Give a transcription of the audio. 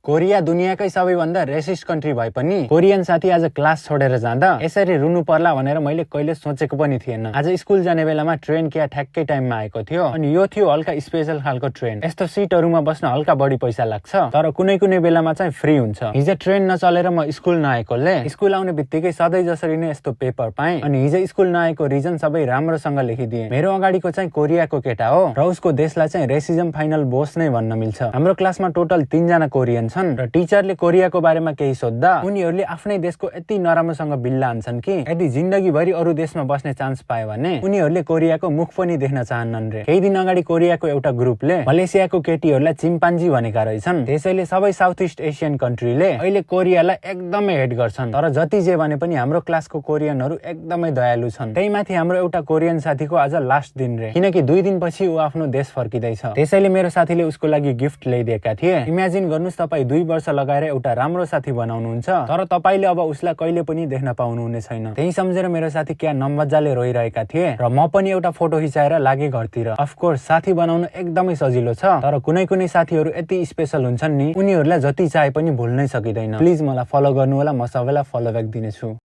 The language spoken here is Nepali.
कोरिया दुनियाँकै सबैभन्दा रेसिस्ट कन्ट्री भए पनि कोरियन साथी आज क्लास छोडेर जाँदा यसरी रुनु पर्ला भनेर मैले कहिले सोचेको पनि थिएन। आज स्कुल जाने बेलामा ट्रेन क्या ठ्याक्कै टाइममा आएको थियो अनि यो थियो हल्का स्पेशल खालको ट्रेन। यस्तो सिटहरुमा बस्न हल्का बढी पैसा लाग्छ तर कुनै कुनै बेलामा चाहिँ फ्री हुन्छ। हिजो ट्रेन नचलेर म स्कुल नआएकोले स्कुल आउने बित्तिकै सधैँ जसरी नै यस्तो पेपर पाएँ अनि हिजो स्कुल नआएको रिजन सबै राम्रोसँग लेखिदिए। मेरो अगाडिको चाहिँ कोरियाको केटा हो र उसको देशलाई चाहिँ रेसिजम फाइनल बोस नै भन्न मिल्छ। हाम्रो क्लासमा टोटल 3 जना कोरियन छन् र टिचरले कोरियाको बारेमा केही सोध्दा उनीहरूले आफ्नै देशको यति नराम्रोसँग बिल्ला हान्छन् कि यदि जिन्दगीभरि अरू देशमा बस्ने चान्स पायो भने उनीहरूले कोरियाको मुख पनि देख्न चाहन्नन् रे। केही दिन अगाडि कोरियाको एउटा ग्रुपले मलेसियाको केटीहरूलाई चिम्पान्जी भनेका रहेछन्। त्यसैले सबै साउथ इस्ट एसियन कन्ट्रीले अहिले कोरियालाई एकदमै हेट गर्छन्। तर जति जे भने पनि हाम्रो क्लासको कोरियनहरू एकदमै दयालु छन्। त्यही माथि हाम्रो एउटा कोरियन साथीको आज लास्ट दिन रे, किनकि 2 दिनपछि ऊ आफ्नो देश फर्किँदैछ। त्यसैले मेरो साथीले उसको लागि गिफ्ट ल्याइदिएका थिए। इमेजिन गर्नुस् तपाईँ 2 वर्ष लगाएर एउटा राम्रो साथी बनाउनुहुन्छ तर तपाईले अब उसलाई कहिले पनि देख्न पाउनुहुने छैन। त्यही सम्झेर मेरो साथी क्या नमजाले रोइरहेका थिए र म पनि एउटा फोटो खिचाएर लागे घरतिर। अफकोर्स साथी बनाउन एकदमै सजिलो छ तर कुनै कुनै साथीहरू यति स्पेशल हुन्छन् नि उनीहरूलाई जति चाहे पनि भुल्नै सकिँदैन। प्लिज मलाई फलो गर्नु होला, म सबैलाई फलो ब्याक दिनेछु।